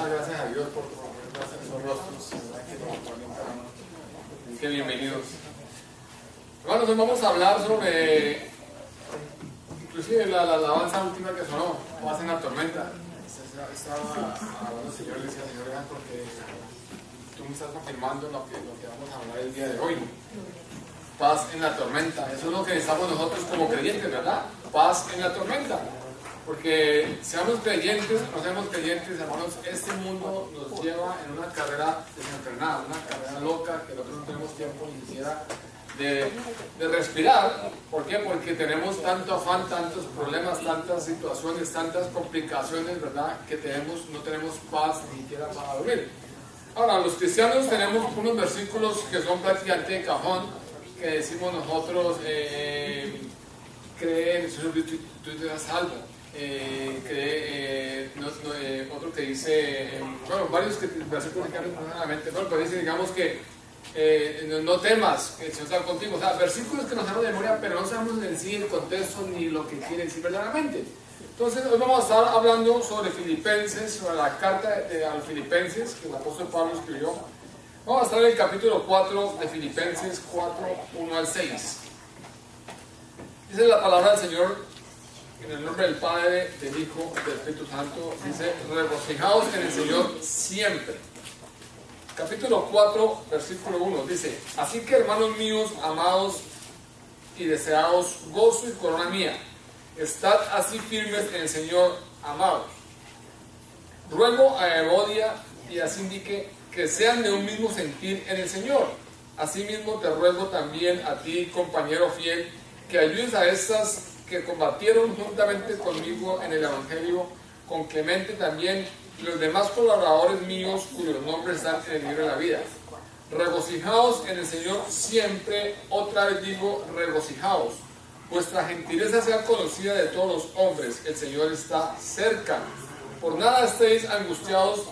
dar gracias a Dios por gracias a esos rostros, ¿verdad? Que nos conectan. Qué bienvenidos. Hermanos, hoy vamos a hablar sobre, inclusive la alabanza última que sonó, Paz en la tormenta. Estaba hablando el Señor, le decía, Señor, porque tú me estás confirmando lo que vamos a hablar el día de hoy. Paz en la tormenta. Eso es lo que necesitamos nosotros como creyentes, ¿verdad? Paz en la tormenta. Porque seamos creyentes o no seamos creyentes, hermanos, este mundo nos lleva en una carrera desenfrenada, una carrera loca, que nosotros no tenemos tiempo ni siquiera de respirar. ¿Por qué? Porque tenemos tanto afán, tantos problemas, tantas situaciones, tantas complicaciones, ¿verdad? Que no tenemos paz ni siquiera para dormir. Ahora, los cristianos tenemos unos versículos que son prácticamente de cajón, que decimos nosotros, cree en Jesús Cristo y tú serás salvo. Otro que dice, bueno, varios versículos que no a la mente, pero dice, digamos que no temas, que el Señor está contigo. O sea, versículos que nos sabemos de memoria, pero no sabemos en sí el contexto ni lo que quiere decir verdaderamente. Entonces, hoy vamos a estar hablando sobre Filipenses, sobre la carta a los Filipenses que el apóstol Pablo escribió. Vamos a estar en el capítulo 4 de Filipenses 4, 1 al 6. Dice la palabra del Señor. En el nombre del Padre, del Hijo, del Espíritu Santo, dice, regocijaos en el Señor siempre. Capítulo 4, versículo 1, dice, así que hermanos míos, amados y deseados, gozo y corona mía, estad así firmes en el Señor, amados. Ruego a Evodia y a Síndique que sean de un mismo sentir en el Señor. Asimismo te ruego también a ti, compañero fiel, que ayudes a estas que combatieron juntamente conmigo en el Evangelio, con Clemente también y los demás colaboradores míos cuyos nombres están en el libro de la vida. Regocijaos en el Señor siempre, otra vez digo, regocijaos. Vuestra gentileza sea conocida de todos los hombres, el Señor está cerca. Por nada estéis angustiados,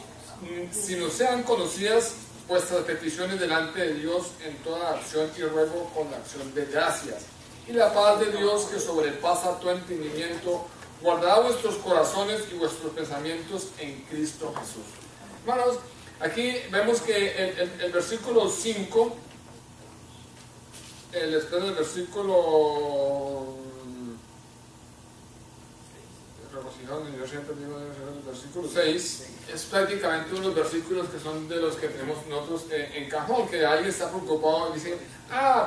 sino sean conocidas vuestras peticiones delante de Dios en toda acción y ruego con acción de gracias. Y la paz de Dios, que sobrepasa todo entendimiento, guardará vuestros corazones y vuestros pensamientos en Cristo Jesús. Hermanos, aquí vemos que el versículo 5, después del versículo, yo siempre digo el versículo 6, es prácticamente uno de los versículos que son de los que tenemos nosotros en cajón, que alguien está preocupado y dice,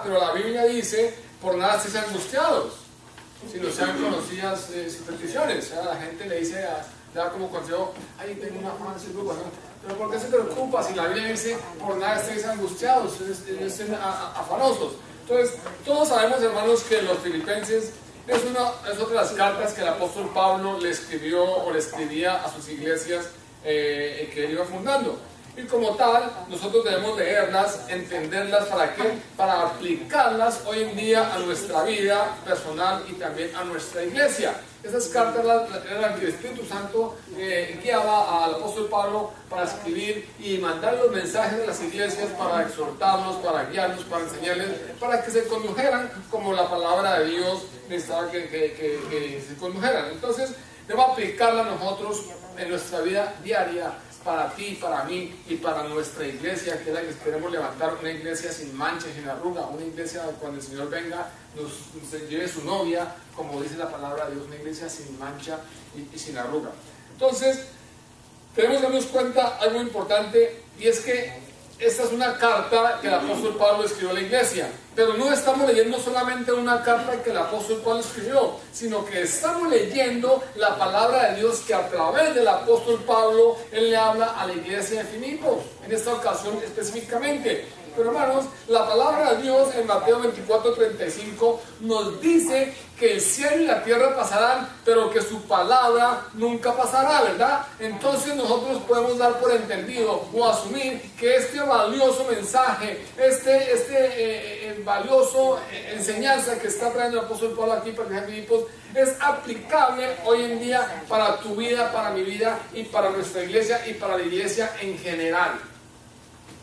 pero la Biblia dice, por nada estéis angustiados, si no sean conocidas sus peticiones. O sea, la gente le dice, le da como consejo, ay, tengo una afán, pero ¿por qué se preocupa? Si la Biblia dice, por nada estéis angustiados, estén afanosos. Entonces, todos sabemos, hermanos, que los Filipenses es otra de las cartas que el apóstol Pablo le escribió o le escribía a sus iglesias que él iba fundando. Y como tal, nosotros debemos leerlas, entenderlas, ¿para qué? Para aplicarlas hoy en día a nuestra vida personal y también a nuestra iglesia. Esas cartas eran que el Espíritu Santo guiaba al apóstol Pablo para escribir y mandar los mensajes de las iglesias para exhortarlos, para guiarlos, para enseñarles, para que se condujeran como la palabra de Dios necesitaba que se condujeran. Entonces, debemos aplicarla nosotros en nuestra vida diaria, para ti, para mí y para nuestra iglesia, que es la que queremos levantar, una iglesia sin mancha, sin arruga, una iglesia cuando el Señor venga, nos lleve su novia, como dice la palabra de Dios, una iglesia sin mancha y sin arruga. Entonces, debemos darnos cuenta algo importante, y es que esta es una carta que el apóstol Pablo escribió a la iglesia, pero no estamos leyendo solamente una carta que el apóstol Pablo escribió, sino que estamos leyendo la palabra de Dios que a través del apóstol Pablo, él le habla a la iglesia de Filipos, en esta ocasión específicamente. Pero hermanos, la palabra de Dios en Mateo 24:35 nos dice que el cielo y la tierra pasarán, pero que su palabra nunca pasará, ¿verdad? Entonces nosotros podemos dar por entendido o asumir que este valioso mensaje, valioso enseñanza que está trayendo el apóstol Pablo aquí para los Filipos, es aplicable hoy en día para tu vida, para mi vida y para nuestra iglesia y para la iglesia en general.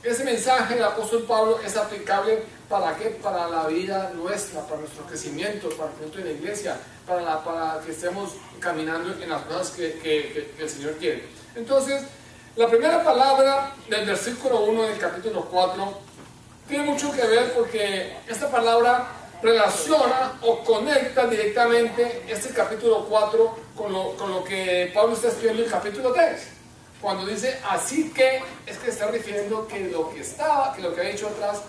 Ese mensaje del apóstol Pablo es aplicable ¿para qué? Para la vida nuestra, para nuestro crecimiento, para el crecimiento de la iglesia, para que estemos caminando en las cosas que el Señor quiere. Entonces, La primera palabra del versículo 1 del capítulo 4 tiene mucho que ver porque esta palabra relaciona o conecta directamente este capítulo 4 con lo que Pablo está escribiendo en el capítulo 3. Cuando dice así que, es que está refiriendo que lo que ha dicho atrás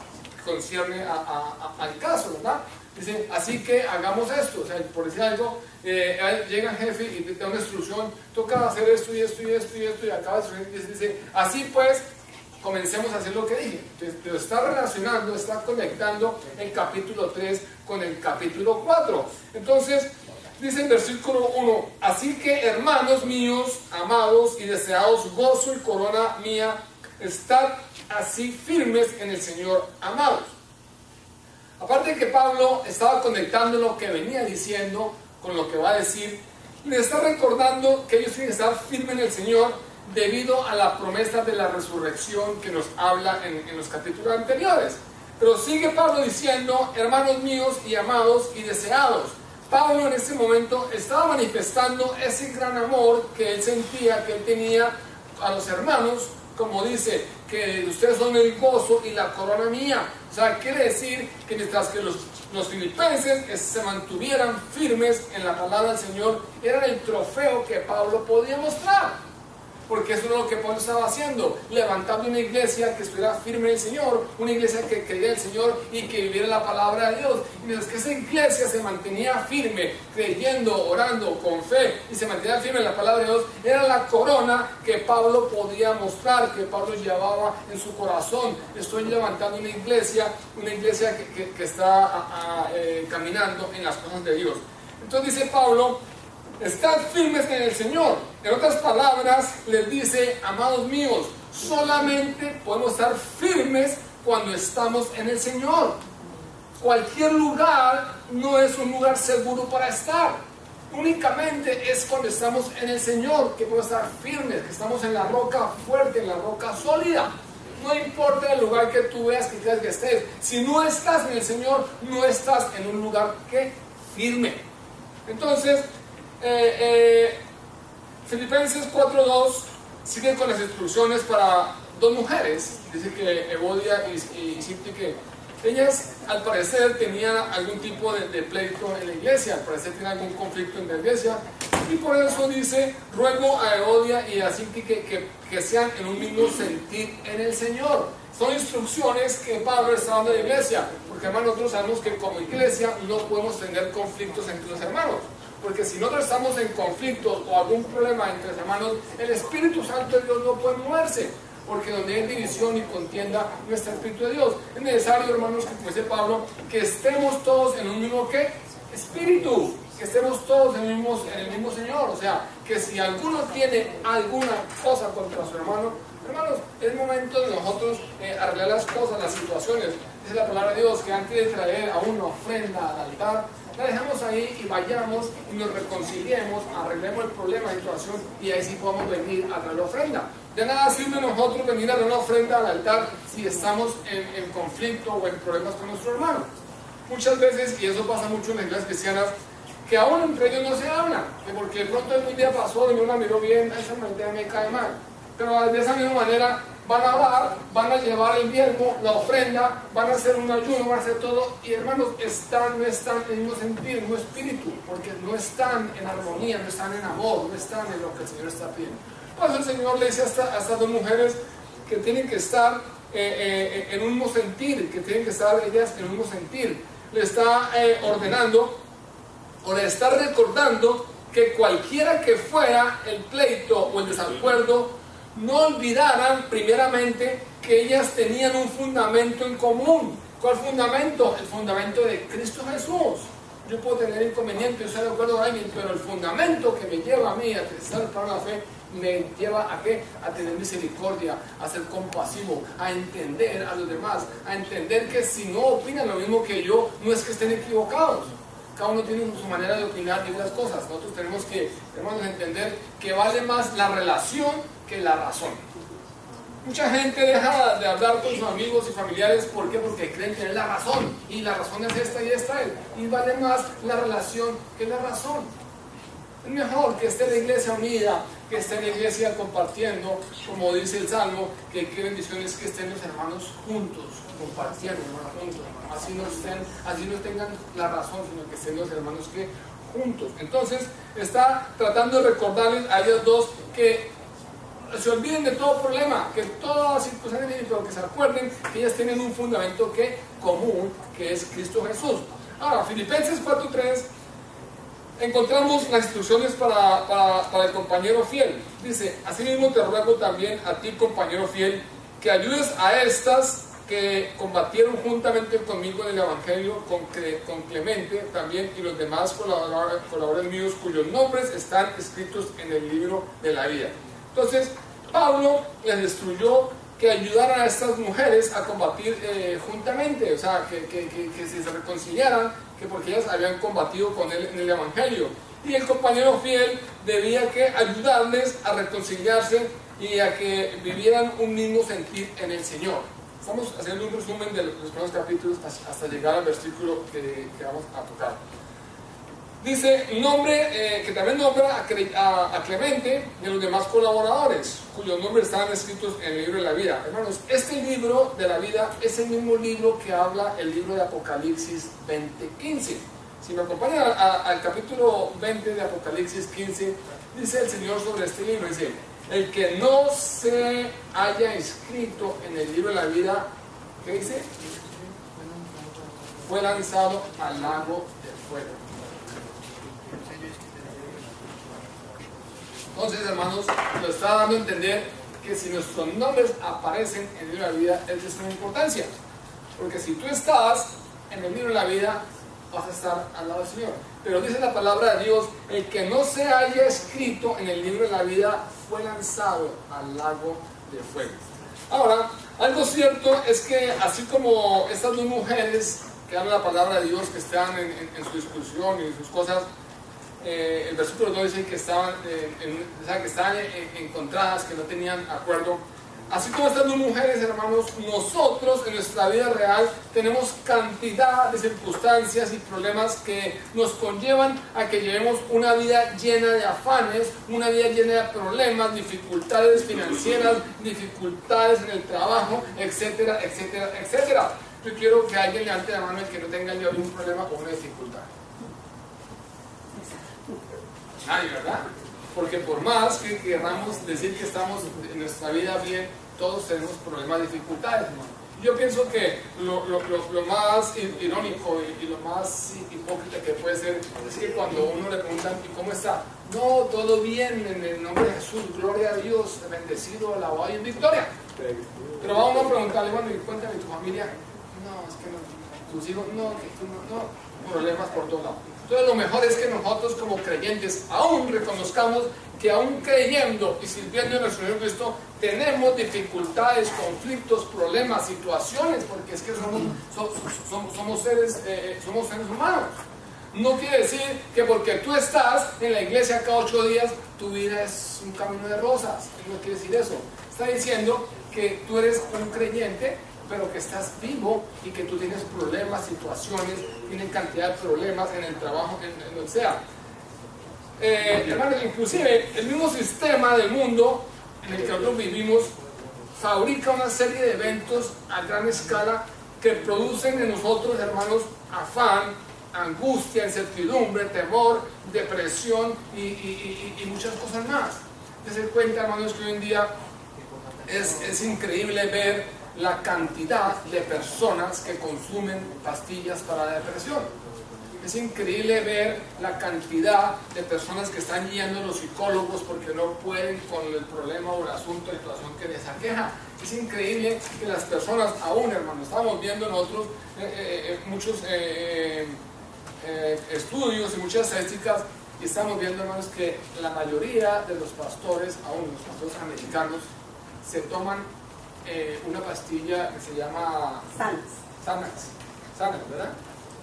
concierne al caso, ¿verdad? Dice, así que hagamos esto. O sea, por decir algo, llega el jefe y te da una instrucción, toca hacer esto y esto y esto y esto, y acaba de dice, así pues, comencemos a hacer lo que dije. Entonces, pero está relacionando, está conectando el capítulo 3 con el capítulo 4. Entonces, dice en versículo 1, así que hermanos míos, amados y deseados, gozo y corona mía, estad así firmes en el Señor, amados. Aparte de que Pablo estaba conectando lo que venía diciendo con lo que va a decir, le está recordando que ellos tienen que estar firmes en el Señor debido a la promesa de la resurrección que nos habla en los capítulos anteriores. Pero sigue Pablo diciendo, hermanos míos y amados y deseados. Pablo en ese momento estaba manifestando ese gran amor que él sentía, que él tenía a los hermanos, como dice, que ustedes son el gozo y la corona mía. O sea, quiere decir que mientras que los filipenses se mantuvieran firmes en la palabra del Señor, era el trofeo que Pablo podía mostrar. Porque eso es lo que Pablo estaba haciendo, levantando una iglesia que estuviera firme en el Señor, una iglesia que creía en el Señor y que viviera la palabra de Dios. Y mientras que esa iglesia se mantenía firme, creyendo, orando, con fe, y se mantenía firme en la palabra de Dios, era la corona que Pablo podía mostrar, que Pablo llevaba en su corazón. Estoy levantando una iglesia que está caminando en las cosas de Dios. Entonces dice Pablo, estad firmes en el Señor. En otras palabras, les dice, amados míos, solamente podemos estar firmes cuando estamos en el Señor. Cualquier lugar no es un lugar seguro para estar. Únicamente es cuando estamos en el Señor que podemos estar firmes, que estamos en la roca fuerte, en la roca sólida. No importa el lugar que tú veas, que creas que estés. Si no estás en el Señor, no estás en un lugar que firme. Entonces, Filipenses 4:2 sigue con las instrucciones para dos mujeres. Dice que Evodia y Sintique, ellas al parecer tenían algún tipo de pleito en la iglesia, al parecer tenían algún conflicto en la iglesia, y por eso dice, ruego a Evodia y a Sintique que sean en un mismo sentir en el Señor. Son instrucciones que Pablo está dando a la iglesia, porque hermanos, nosotros sabemos que como iglesia no podemos tener conflictos entre los hermanos. Porque si nosotros estamos en conflictos o algún problema entre los hermanos, el Espíritu Santo de Dios no puede moverse. Porque donde hay división y contienda, no está el Espíritu de Dios. Es necesario, hermanos, que como dice Pablo, que estemos todos en un mismo ¿qué? Espíritu. Que estemos todos en el mismo Señor. O sea, que si alguno tiene alguna cosa contra su hermano, hermanos, es momento de nosotros arreglar las cosas, las situaciones. Dice la palabra de Dios que antes de traer a una ofrenda al altar, la dejamos ahí y vayamos y nos reconciliemos, arreglemos el problema, la situación, y ahí sí podemos venir a traer la ofrenda. De nada sirve nosotros venir a dar una ofrenda al altar si estamos en conflicto o en problemas con nuestro hermano. Muchas veces, y eso pasa mucho en las iglesias cristianas, que aún entre ellos no se hablan, que porque de pronto un día pasó y no la miró bien, esa manera me cae mal. Pero de esa misma manera van a orar, van a llevar el diezmo, la ofrenda, van a hacer un ayuno, van a hacer todo, y hermanos, no están en el mismo sentido, en el mismo espíritu, porque no están en armonía, no están en amor, no están en lo que el Señor está pidiendo. Por eso el Señor le dice a estas dos mujeres que tienen que estar en un mismo sentir, que tienen que estar ellas en un mismo sentir. Le está ordenando o le está recordando que cualquiera que fuera el pleito o el desacuerdo, no olvidaran primeramente que ellas tenían un fundamento en común. ¿Cuál fundamento? El fundamento de Cristo Jesús. Yo puedo tener inconvenientes, yo estoy de acuerdo con alguien, pero el fundamento que me lleva a mí a crecer para la fe me lleva a ¿qué? A tener misericordia, a ser compasivo, a entender a los demás, a entender que si no opinan lo mismo que yo, no es que estén equivocados. Cada uno tiene su manera de opinar de las cosas. Nosotros tenemos que, hermanos, entender que vale más la relación que la razón. Mucha gente deja de hablar con sus amigos y familiares. ¿Por qué? Porque creen tener la razón. Y la razón es esta y esta. Y vale más la relación que la razón. Es mejor que esté la iglesia unida, que esté la iglesia compartiendo, como dice el Salmo, que qué bendición es que estén los hermanos juntos, compartiendo, hermanos, juntos, hermanos. Así no tengan la razón, sino que estén los hermanos que juntos. Entonces, está tratando de recordarles a ellos dos que se olviden de todo problema, que todas circunstancias, pero que se acuerden que ellas tienen un fundamento común, que es Cristo Jesús. Ahora, Filipenses 4:3, encontramos las instrucciones para el compañero fiel. Dice: asimismo te ruego también a ti, compañero fiel, que ayudes a estas que combatieron juntamente conmigo en el Evangelio, con Clemente también y los demás colaboradores míos, cuyos nombres están escritos en el libro de la vida. Entonces, Pablo les instruyó que ayudaran a estas mujeres a combatir juntamente, o sea, que se reconciliaran, que porque ellas habían combatido con él en el Evangelio. Y el compañero fiel debía que ayudarles a reconciliarse y a que vivieran un mismo sentir en el Señor. Estamos haciendo un resumen de los primeros capítulos hasta llegar al versículo que vamos a tocar. Dice, que también nombra a Clemente y a los demás colaboradores, cuyos nombres están escritos en el libro de la vida. Hermanos, este libro de la vida es el mismo libro que habla el libro de Apocalipsis 20:15. Si me acompañan al capítulo 20 de Apocalipsis 15, dice el Señor sobre este libro, dice: el que no se haya escrito en el libro de la vida, ¿qué dice? Fue lanzado al lago de fuego. Entonces, hermanos, nos está dando a entender que si nuestros nombres aparecen en el libro de la vida es de suma importancia, porque si tú estás en el libro de la vida vas a estar al lado del Señor. Pero dice la palabra de Dios: el que no se haya escrito en el libro de la vida fue lanzado al lago de fuego. Ahora, algo cierto es que así como estas dos mujeres que hablan la palabra de Dios, que están en su discusión y en sus cosas, el versículo 2 dice que estaban encontradas, que no tenían acuerdo. Así como estas dos mujeres, hermanos, nosotros en nuestra vida real tenemos cantidad de circunstancias y problemas que nos conllevan a que llevemos una vida llena de afanes, una vida llena de problemas, dificultades financieras, dificultades en el trabajo, etcétera, etcétera, etcétera. Yo quiero que alguien levante la mano el que no tenga yo un problema o una dificultad. Ay, ¿verdad? Porque por más que queramos decir que estamos en nuestra vida bien, todos tenemos problemas, dificultades, hermano. Yo pienso que lo más irónico y lo más hipócrita que puede ser es que cuando uno le preguntan ¿y cómo está? No, todo bien, en el nombre de Jesús, gloria a Dios, bendecido, alabado y en victoria. Pero vamos a preguntarle, bueno, y cuéntame tu familia. No, es que no, tus hijos, no, que tú no, problemas por todos lados. Entonces lo mejor es que nosotros como creyentes aún reconozcamos que aún creyendo y sirviendo a nuestro Señor Cristo tenemos dificultades, conflictos, problemas, situaciones, porque es que somos seres humanos. No quiere decir que porque tú estás en la iglesia cada 8 días tu vida es un camino de rosas. No quiere decir eso. Está diciendo que tú eres un creyente, pero que estás vivo y que tú tienes problemas, situaciones, tienen cantidad de problemas en el trabajo, en lo que sea. Hermanos, inclusive el mismo sistema del mundo en el que nosotros vivimos fabrica una serie de eventos a gran escala que producen en nosotros, hermanos, afán, angustia, incertidumbre, temor, depresión y muchas cosas más. Se cuenta, hermanos, que hoy en día es increíble ver la cantidad de personas que consumen pastillas para la depresión. Es increíble ver la cantidad de personas que están yendo a los psicólogos porque no pueden con el problema o el asunto, la situación que les aqueja. Es increíble que las personas, aún, hermanos, estamos viendo nosotros muchos estudios y muchas estadísticas, y estamos viendo, hermanos, que la mayoría de los pastores, aún los pastores americanos, se toman una pastilla que se llama Xanax, ¿verdad?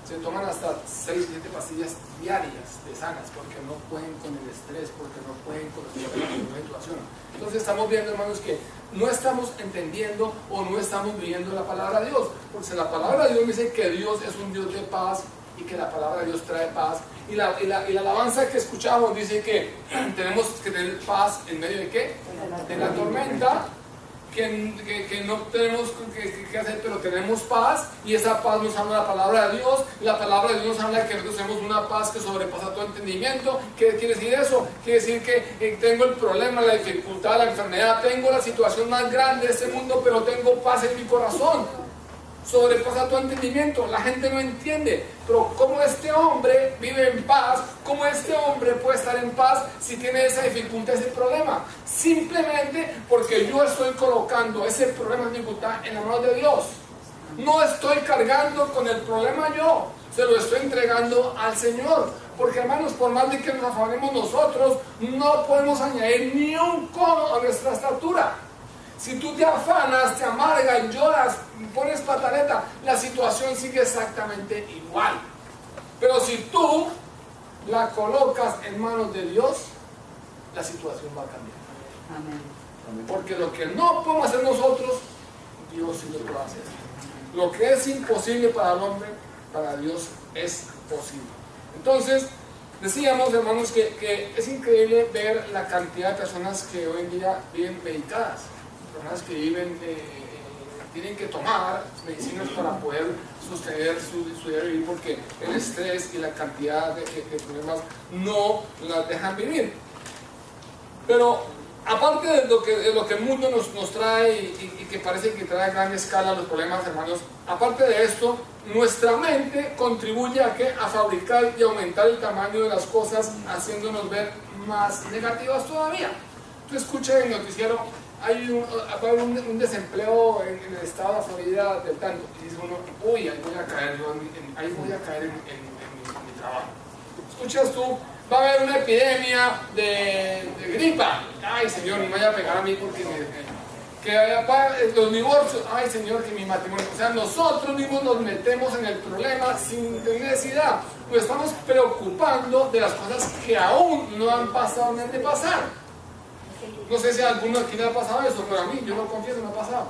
Se toman hasta 6 o 7 pastillas diarias de Xanax porque no pueden con el estrés, porque no pueden con la situación. Entonces estamos viendo, hermanos, que no estamos entendiendo o no estamos viviendo la palabra de Dios, porque la palabra de Dios dice que Dios es un Dios de paz y que la palabra de Dios trae paz, Y la alabanza que escuchamos dice que tenemos que tener paz en medio de ¿qué? De la tormenta, que no tenemos que hacer, pero tenemos paz, y esa paz nos habla la palabra de Dios. La palabra de Dios nos habla que nosotros tenemos una paz que sobrepasa todo entendimiento. ¿Qué quiere decir eso? Quiere decir que tengo el problema, la dificultad, la enfermedad, tengo la situación más grande de este mundo, pero tengo paz en mi corazón. Sobrepasa todo entendimiento. La gente no entiende, pero cómo este hombre vive en paz, cómo este hombre puede estar en paz si tiene esa dificultad, ese problema, simplemente porque yo estoy colocando ese problema, esa dificultad en la mano de Dios. No estoy cargando con el problema yo, se lo estoy entregando al Señor. Porque, hermanos, por más de que nos afanemos nosotros, no podemos añadir ni un codo a nuestra estatura. Si tú te afanas, te amargas, lloras, pones pataleta, la situación sigue exactamente igual. Pero si tú la colocas en manos de Dios, la situación va a cambiar. Amén. Porque lo que no podemos hacer nosotros, Dios sí lo puede hacer. Lo que es imposible para el hombre, para Dios es posible. Entonces, decíamos, hermanos, que es increíble ver la cantidad de personas que hoy en día viven medicadas. Personas que viven, tienen que tomar medicinas para poder sostener su día de vivir, porque el estrés y la cantidad de problemas no las dejan vivir. Pero aparte de lo que el mundo nos trae y que parece que trae a gran escala los problemas, hermanos, aparte de esto, nuestra mente contribuye a fabricar y aumentar el tamaño de las cosas, haciéndonos ver más negativas todavía. Tú escuchas en el noticiero, hay un desempleo en el estado de Florida del tanto, y dice uno, uy, ahí voy a caer en mi trabajo. Escuchas tú, va a haber una epidemia de gripa, ay Señor, no me vaya a pegar a mí porque los divorcios, ay Señor, que mi matrimonio, o sea, nosotros mismos nos metemos en el problema sin necesidad, nos estamos preocupando de las cosas que aún no han pasado ni han de pasar. No sé si a alguno aquí le ha pasado eso, pero a mí, yo lo confieso, me ha pasado.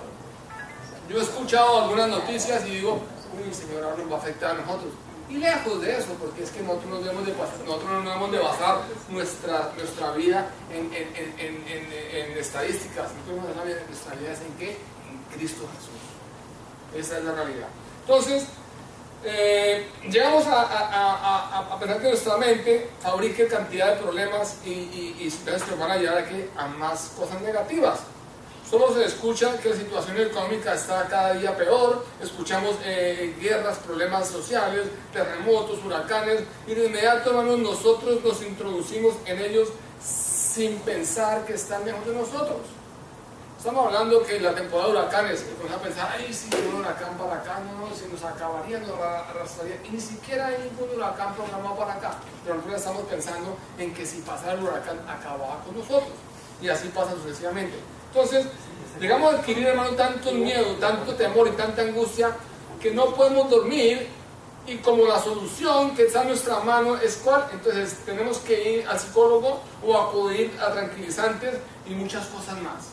Yo he escuchado algunas noticias y digo, uy Señor, ahora nos va a afectar a nosotros. Y lejos de eso, porque es que nosotros no debemos de basar nuestra vida en estadísticas. Nuestra vida es en qué? En Cristo Jesús. Esa es la realidad. Entonces, llegamos a pensar que nuestra mente fabrique cantidad de problemas y ustedes que van a llevar aquí a más cosas negativas. Solo se escucha que la situación económica está cada día peor, escuchamos guerras, problemas sociales, terremotos, huracanes, y de inmediato, hermanos, nosotros nos introducimos en ellos sin pensar que están lejos de nosotros. Estamos hablando que la temporada de huracanes, vamos a pensar, ay, si un huracán para acá, no, si nos acabaría, nos arrastraría, y ni siquiera hay ningún huracán programado para acá, pero nosotros estamos pensando en que si pasara el huracán, acababa con nosotros, y así pasa sucesivamente. Entonces, llegamos a adquirir, hermano, tanto miedo, tanto temor y tanta angustia, que no podemos dormir, y como la solución que está en nuestra mano es cuál, entonces tenemos que ir al psicólogo o acudir a tranquilizantes y muchas cosas más.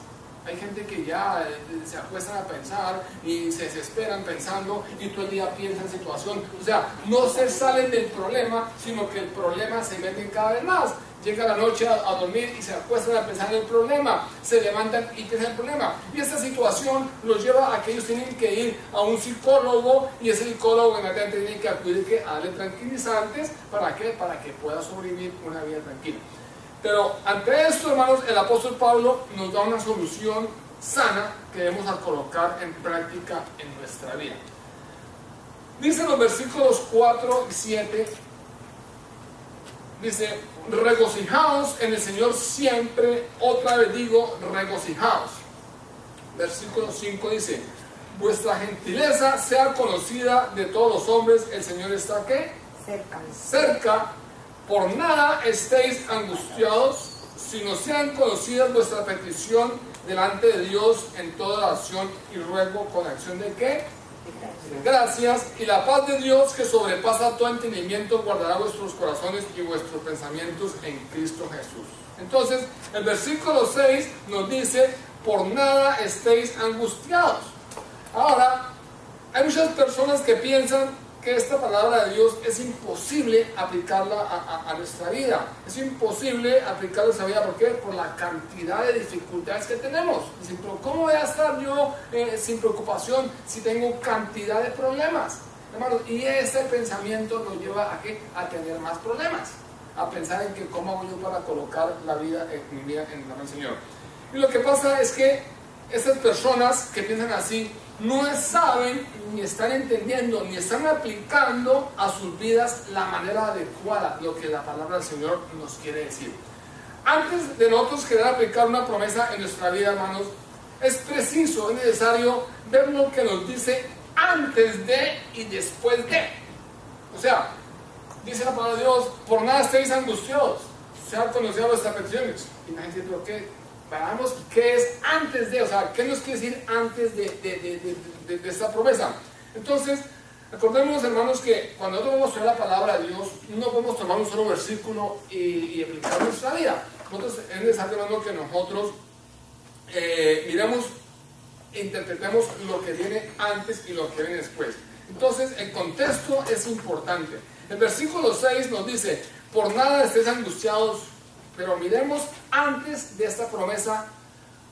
Hay gente que ya se acuestan a pensar y se desesperan pensando y todo el día piensa en situación. O sea, no se salen del problema, sino que el problema se mete cada vez más. Llega la noche a dormir y se acuestan a pensar en el problema, se levantan y piensan en el problema. Y esta situación los lleva a que ellos tienen que ir a un psicólogo, y ese psicólogo inmediatamente tiene que acudir a darle tranquilizantes. ¿Para qué? Para que pueda sobrevivir una vida tranquila. Pero ante esto, hermanos, el apóstol Pablo nos da una solución sana que debemos colocar en práctica en nuestra vida. Dice en los versículos 4 y 7, dice, regocijaos en el Señor siempre, otra vez digo, regocijaos. Versículo 5 dice, vuestra gentileza sea conocida de todos los hombres, el Señor está ¿qué? Cerca. Por nada estéis angustiados, sino sean conocidas vuestra petición delante de Dios en toda oración y ruego con acción de ¿qué? Gracias, y la paz de Dios que sobrepasa todo entendimiento guardará vuestros corazones y vuestros pensamientos en Cristo Jesús. Entonces, el versículo 6 nos dice, por nada estéis angustiados. Ahora, hay muchas personas que piensan que esta palabra de Dios es imposible aplicarla a nuestra vida. Es imposible aplicarla a nuestra vida. ¿Por qué? Por la cantidad de dificultades que tenemos. Dicen, pero ¿cómo voy a estar yo sin preocupación si tengo cantidad de problemas? Hermanos, y ese pensamiento nos lleva ¿a qué? A tener más problemas. A pensar en que cómo hago yo para colocar mi vida en la mano del Señor. Y lo que pasa es que esas personas que piensan así no saben, ni están entendiendo, ni están aplicando a sus vidas la manera adecuada, lo que la palabra del Señor nos quiere decir. Antes de nosotros querer aplicar una promesa en nuestra vida, hermanos, es preciso, es necesario ver lo que nos dice antes de y después de. O sea, dice la palabra de Dios, por nada estéis angustiados, sean conocidas vuestras peticiones. Y la gente dice, ¿pero qué? Veamos qué es antes de, o sea, qué nos quiere decir antes de esta promesa. Entonces, acordémonos, hermanos, que cuando nosotros vamos a estudiar la palabra de Dios, no podemos tomar un solo versículo y aplicarlo en nuestra vida. Nosotros es necesario, hermano, que nosotros miremos, interpretemos lo que viene antes y lo que viene después. Entonces, el contexto es importante. El versículo 6 nos dice, por nada estéis angustiados. Pero miremos antes de esta promesa,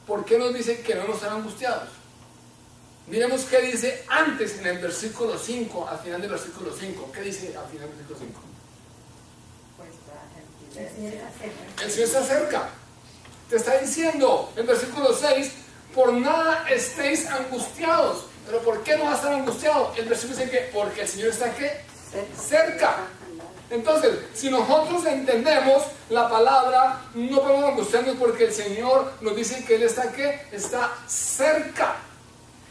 ¿por qué nos dice que no nos sean angustiados? Miremos qué dice antes en el versículo 5, al final del versículo 5. ¿Qué dice al final del versículo 5? El Señor se acerca. Te está diciendo en el versículo 6, por nada estéis angustiados. ¿Pero por qué no vas a estar angustiados? El versículo dice que porque el Señor está ¿qué? Cerca. Entonces, si nosotros entendemos la palabra, no podemos angustiarnos porque el Señor nos dice que Él está ¿qué? Está cerca.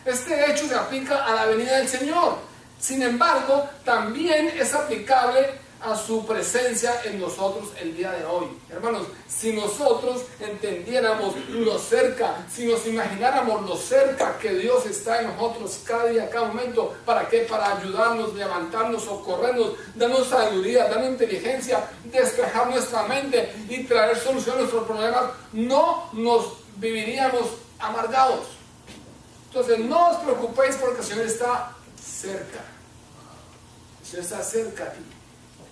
Este hecho se aplica a la venida del Señor. Sin embargo, también es aplicable a su presencia en nosotros el día de hoy. Hermanos, si nosotros entendiéramos lo cerca, si nos imagináramos lo cerca que Dios está en nosotros cada día, cada momento, ¿para qué? Para ayudarnos, levantarnos, socorrernos, darnos sabiduría, darnos inteligencia, despejar nuestra mente y traer solución a nuestros problemas, no nos viviríamos amargados. Entonces, no os preocupéis porque el Señor está cerca. El Señor está cerca a ti.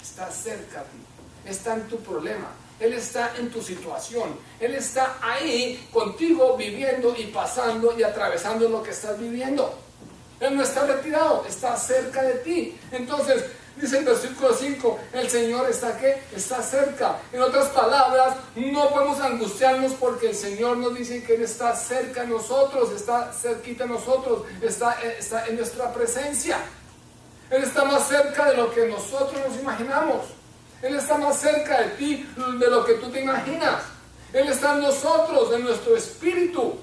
Está cerca a ti, está en tu problema, Él está en tu situación, Él está ahí contigo viviendo y pasando y atravesando lo que estás viviendo. Él no está retirado, está cerca de ti. Entonces, dice el versículo 5, el Señor está ¿qué? Está cerca. En otras palabras, no podemos angustiarnos porque el Señor nos dice que Él está cerca de nosotros, está cerquita de nosotros, está en nuestra presencia. Él está más cerca de lo que nosotros nos imaginamos. Él está más cerca de ti de lo que tú te imaginas. Él está en nosotros, en nuestro espíritu.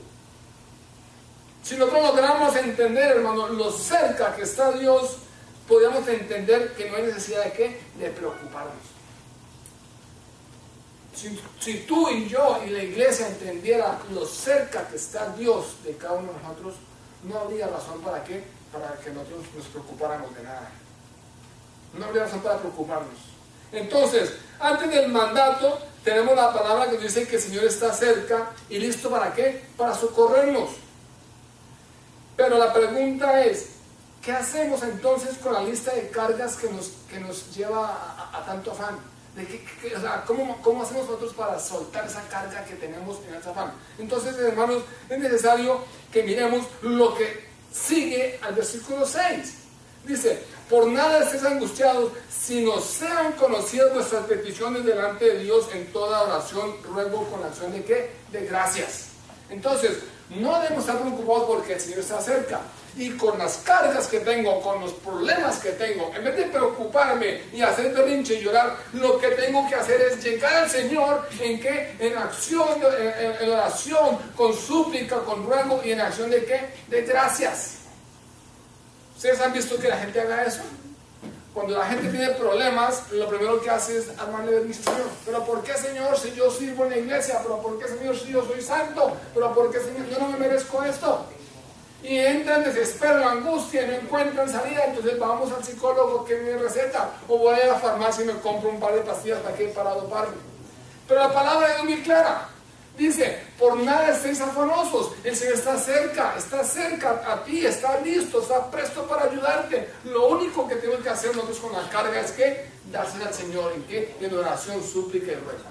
Si nosotros logramos entender, hermano, lo cerca que está Dios, podríamos entender que no hay necesidad de ¿qué? De preocuparnos. Si tú y yo y la iglesia entendiera lo cerca que está Dios de cada uno de nosotros, no habría razón para qué. Para que nosotros nos preocupáramos de nada. No habría razón para preocuparnos. Entonces, antes del mandato, tenemos la palabra que dice que el Señor está cerca y listo ¿para qué? Para socorrernos. Pero la pregunta es, ¿qué hacemos entonces con la lista de cargas que nos lleva a tanto afán? O sea, ¿cómo hacemos nosotros para soltar esa carga que tenemos en ese afán? Entonces, hermanos, es necesario que miremos lo que sigue al versículo 6. Dice, por nada estéis angustiados, sino sean conocidas vuestras peticiones delante de Dios en toda oración, ruego con acción de ¿qué? De gracias. Entonces, no debemos estar preocupados porque el Señor está cerca. Y con las cargas que tengo, con los problemas que tengo, en vez de preocuparme y hacer berrinche y llorar, lo que tengo que hacer es llegar al Señor en ¿qué? En acción, en oración, con súplica, con ruego y en acción de ¿qué? De gracias. ¿Ustedes han visto que la gente haga eso? Cuando la gente tiene problemas, lo primero que hace es armarle berrinche al Señor. ¿Pero por qué, Señor, si yo sirvo en la iglesia? ¿Pero por qué, Señor, si yo soy santo? ¿Pero por qué, Señor, yo no me merezco esto? Y entran en desespero, en angustia, y no encuentran salida. Entonces vamos al psicólogo que me receta, o voy a la farmacia y me compro un par de pastillas para doparme. Pero la palabra es muy clara. Dice, por nada estéis afanosos, el Señor está cerca a ti, está listo, está presto para ayudarte. Lo único que tenemos que hacer nosotros con la carga es que dársela al Señor, ¿en qué? En oración, súplica y ruego.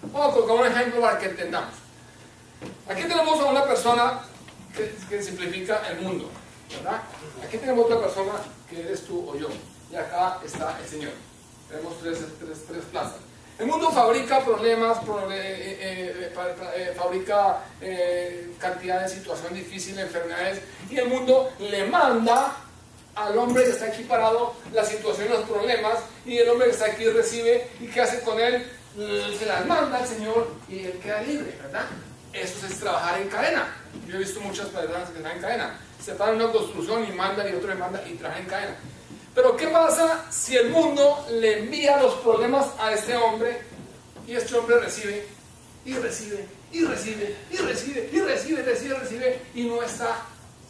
Vamos a colocar un ejemplo para que entendamos. Aquí tenemos a una persona que simplifica el mundo, ¿verdad? Aquí tenemos otra persona que eres tú o yo, y acá está el Señor. Tenemos tres plazas. El mundo fabrica problemas, fabrica cantidad de situaciones difíciles, enfermedades, y el mundo le manda al hombre que está aquí parado la situación, los problemas, y el hombre que está aquí recibe, y ¿qué hace con él? Se las manda al Señor y él queda libre, ¿verdad? Eso es trabajar en cadena. Yo he visto muchas personas que están en cadena, se paran una construcción y mandan, y otro le manda y trabajan en cadena. Pero ¿qué pasa si el mundo le envía los problemas a este hombre y este hombre recibe y recibe y recibe y recibe y recibe y no está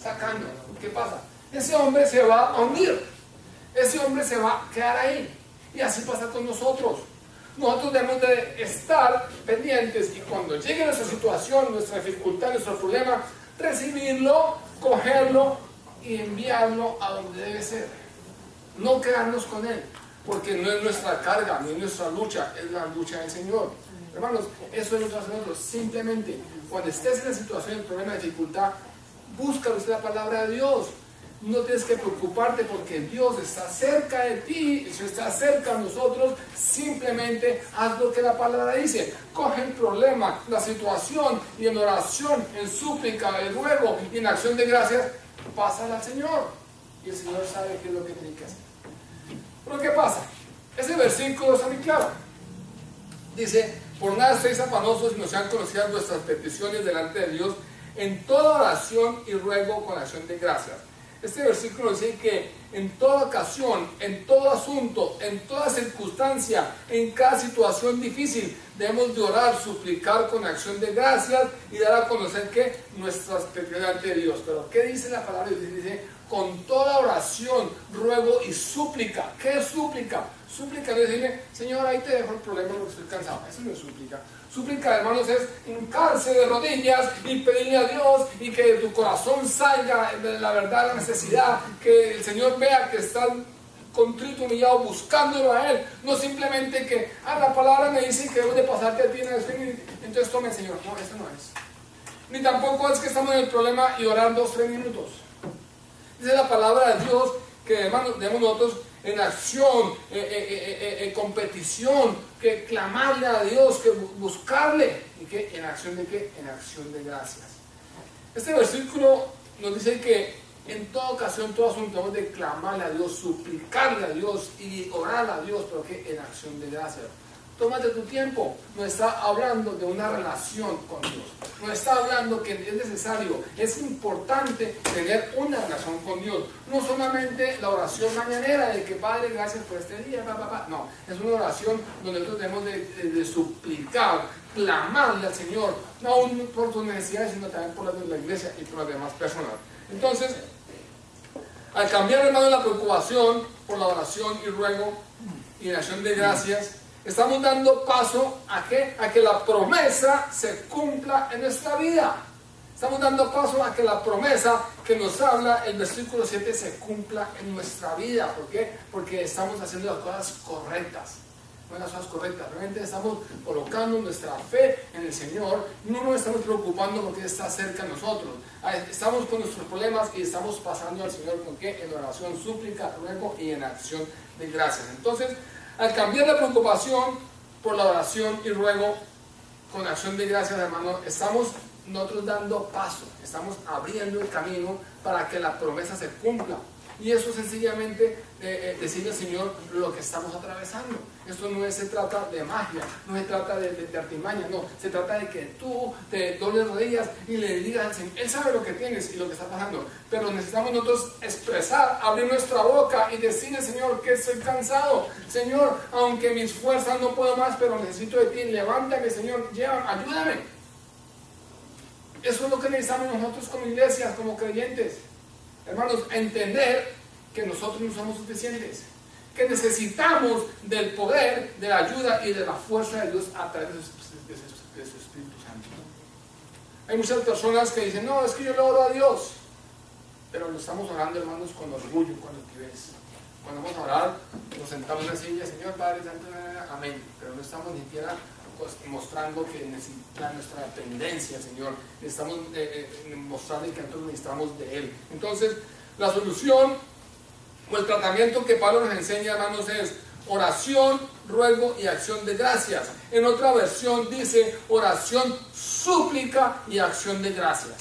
sacando? ¿Qué pasa? Ese hombre se va a hundir, ese hombre se va a quedar ahí, y así pasa con nosotros. Nosotros debemos de estar pendientes y cuando llegue nuestra situación, nuestra dificultad, nuestro problema, recibirlo, cogerlo y enviarlo a donde debe ser. No quedarnos con él, porque no es nuestra carga, ni es nuestra lucha, es la lucha del Señor. Hermanos, eso es lo que nosotros. Simplemente, cuando estés en la situación, el problema, de dificultad, busca usted la palabra de Dios. No tienes que preocuparte porque Dios está cerca de ti, si está cerca de nosotros, simplemente haz lo que la palabra dice. Coge el problema, la situación, y en oración, en súplica, en ruego y en acción de gracias, pásala al Señor. Y el Señor sabe qué es lo que tiene que hacer. Pero ¿qué pasa? Ese versículo está muy claro. Dice, por nada estéis afanosos y no sean conocidas vuestras peticiones delante de Dios, en toda oración y ruego con acción de gracias. Este versículo dice que en toda ocasión, en todo asunto, en toda circunstancia, en cada situación difícil, debemos de orar, suplicar con acción de gracias y dar a conocer que nuestras peticiones delante de Dios. Pero ¿qué dice la palabra? Dice, con toda oración, ruego y súplica. ¿Qué es súplica? Súplica es decirle, Señor, ahí te dejo el problema porque estoy cansado. Eso no es súplica. Súplica, hermanos, es hincarse de rodillas y pedirle a Dios y que de tu corazón salga la verdad, la necesidad, que el Señor vea que estás contrito, humillado, buscándolo a Él. No simplemente que, la palabra me dice que debo de pasarte a ti en el entonces tome, Señor. No, eso no es. Ni tampoco es que estamos en el problema y orar 2-3 minutos. Dice la palabra de Dios que, hermanos, debemos nosotros en acción, en competición, que clamarle a Dios, que buscarle, y que en acción de qué, en acción de gracias. Este versículo nos dice que en toda ocasión, todo asunto, debemos de clamarle a Dios, suplicarle a Dios y orar a Dios, pero que en acción de gracias. Tómate tu tiempo. Nos está hablando de una relación con Dios. Nos está hablando que es necesario, es importante tener una relación con Dios. No solamente la oración mañanera de que Padre, gracias por este día, no. Es una oración donde nosotros debemos de suplicar, clamarle al Señor, no por tus necesidades, sino también por las de la iglesia y por las demás personas. Entonces, al cambiar, hermano, la preocupación por la oración y ruego y en acción de gracias, estamos dando paso ¿a qué? A que la promesa se cumpla en nuestra vida. Estamos dando paso a que la promesa que nos habla el versículo 7 se cumpla en nuestra vida. ¿Por qué? Porque estamos haciendo las cosas correctas. No las cosas correctas. Realmente estamos colocando nuestra fe en el Señor. No nos estamos preocupando porque Él está cerca de nosotros. Estamos con nuestros problemas y estamos pasando al Señor ¿con qué? En oración, súplica, ruego y en acción de gracias. Entonces, al cambiar la preocupación por la oración y ruego con acción de gracias, hermano, estamos nosotros dando paso, estamos abriendo el camino para que la promesa se cumpla. Y eso sencillamente decirle al Señor lo que estamos atravesando. Esto no se trata de magia, no se trata de artimaña, no. Se trata de que tú te dobles rodillas y le digas al Señor. Él sabe lo que tienes y lo que está pasando. Pero necesitamos nosotros expresar, abrir nuestra boca y decirle, Señor, que estoy cansado. Señor, aunque mis fuerzas no puedo más, pero necesito de ti. Levántame, Señor, llévame, ayúdame. Eso es lo que necesitamos nosotros como iglesias, como creyentes. Hermanos, entender que nosotros no somos suficientes, que necesitamos del poder, de la ayuda y de la fuerza de Dios a través de su Espíritu Santo. Hay muchas personas que dicen, no, es que yo le oro a Dios, pero lo estamos orando, hermanos, con orgullo, con altivez. Cuando vamos a orar, nos sentamos en la silla, Señor Padre Santo, amén, pero no estamos ni siquiera mostrando que necesita nuestra dependencia, Señor. Estamos mostrando que nosotros necesitamos de Él. Entonces, la solución o el tratamiento que Pablo nos enseña, hermanos, es oración, ruego y acción de gracias. En otra versión dice oración, súplica y acción de gracias.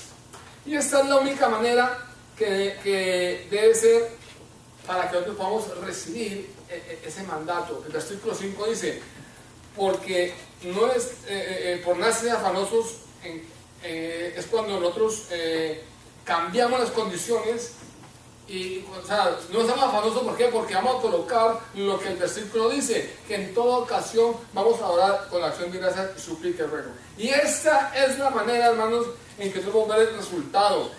Y esta es la única manera que debe ser para que nosotros podamos recibir ese mandato. El versículo 5 dice, porque no es por nada ser afanosos, es cuando nosotros cambiamos las condiciones. Y, o sea, no estamos afanosos, ¿por qué? Porque vamos a colocar lo que el versículo dice, que en toda ocasión vamos a orar con la acción de gracias y súplica y ruego. Y esta es la manera, hermanos, en que podemos ver el resultado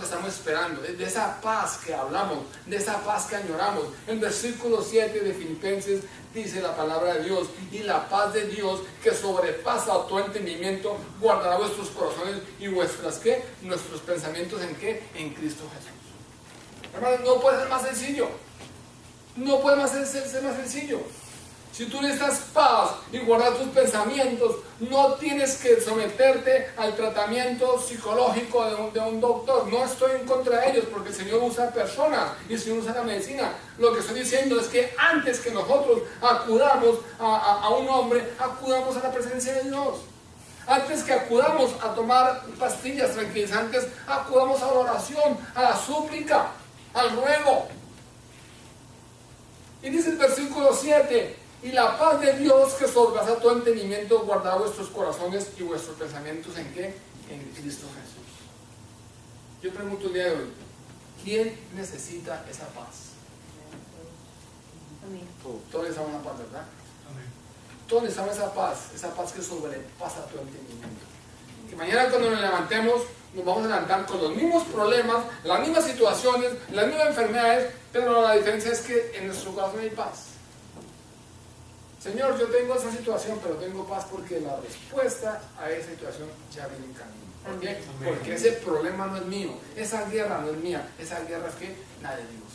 que estamos esperando, de esa paz que hablamos, de esa paz que añoramos. El versículo 7 de Filipenses dice la palabra de Dios, y la paz de Dios que sobrepasa todo entendimiento guardará vuestros corazones y vuestras, ¿qué? Nuestros pensamientos, ¿en qué? En Cristo Jesús. Hermanos, no puede ser más sencillo. No puede ser más sencillo. Si tú necesitas paz y guardar tus pensamientos, no tienes que someterte al tratamiento psicológico de un doctor. No estoy en contra de ellos, porque el Señor usa personas y el Señor usa la medicina. Lo que estoy diciendo es que antes que nosotros acudamos a un hombre, acudamos a la presencia de Dios. Antes que acudamos a tomar pastillas tranquilizantes, acudamos a la oración, a la súplica, al ruego. Y dice el versículo 7, y la paz de Dios que sobrepasa todo entendimiento guardará vuestros corazones y vuestros pensamientos, ¿en qué? En Cristo Jesús. Yo pregunto el día de hoy, ¿quién necesita esa paz? Amén. Todos necesitamos una paz, ¿verdad? Amén. Todos necesitamos esa paz que sobrepasa todo entendimiento. Que mañana cuando nos levantemos, nos vamos a levantar con los mismos problemas, las mismas situaciones, las mismas enfermedades, pero la diferencia es que en nuestro corazón hay paz. Señor, yo tengo esa situación, pero tengo paz porque la respuesta a esa situación ya viene en camino. ¿Por qué? Porque ese problema no es mío, esa guerra no es mía, esa guerra es que la de Dios.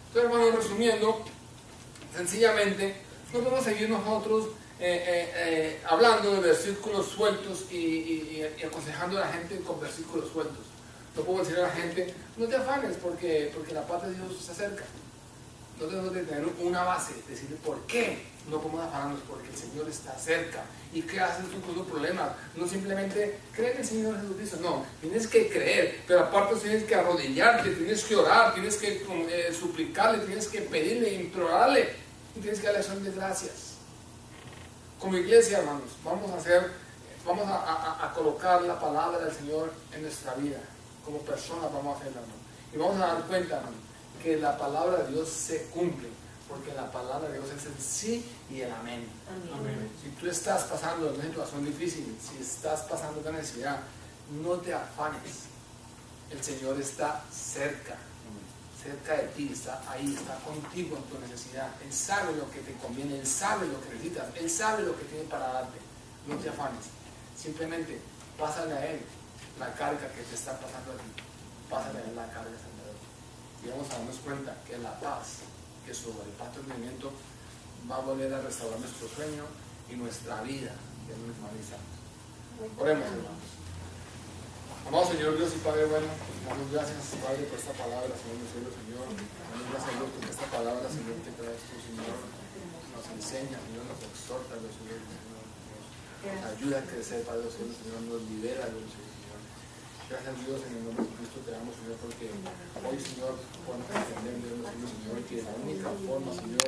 Entonces, hermanos, resumiendo, sencillamente, no podemos seguir nosotros hablando de versículos sueltos y aconsejando a la gente con versículos sueltos. No puedo decir a la gente, no te afanes porque la paz de Dios se acerca. No tenemos que tener una base, decirle por qué no podemos afanarnos, porque el Señor está cerca. ¿Y qué haces tú con los problemas? No simplemente creer en el Señor Jesucristo, no, tienes que creer, pero aparte tienes que arrodillarte, tienes que orar, tienes que suplicarle, tienes que pedirle, implorarle, y tienes que darle acción de gracias. Como iglesia, hermanos, vamos a colocar la palabra del Señor en nuestra vida. Como personas vamos a hacerla, hermano. Y vamos a dar cuenta, hermano, que la palabra de Dios se cumple, porque la palabra de Dios es el sí y el amén. Amén. Si tú estás pasando una situación difícil, si estás pasando una necesidad, no te afanes. El Señor está cerca de ti, está ahí, está contigo en tu necesidad. Él sabe lo que te conviene, Él sabe lo que necesitas, Él sabe lo que tiene para darte. No te afanes, simplemente pásale a Él la carga que te está pasando a ti, pásale a Él la carga, Señor. Y vamos a darnos cuenta que la paz que sobrepasa el entendimiento va a volver a restaurar nuestro sueño y nuestra vida que nos humanizamos. Oremos, hermanos. Amado Señor Dios y Padre bueno, damos gracias, Padre, por esta palabra, Señor, Señor. Damos gracias, Dios, porque esta palabra, Señor, que traes tú, Señor, nos enseña, Señor, nos exhorta, Dios, Señor, nos ayuda a crecer, Padre, Señor, nos libera, Dios, Señor. Gracias, Dios, en el nombre de Cristo te damos, Señor, porque hoy, Señor, podemos entender, Dios, Señor, que la única forma, Señor,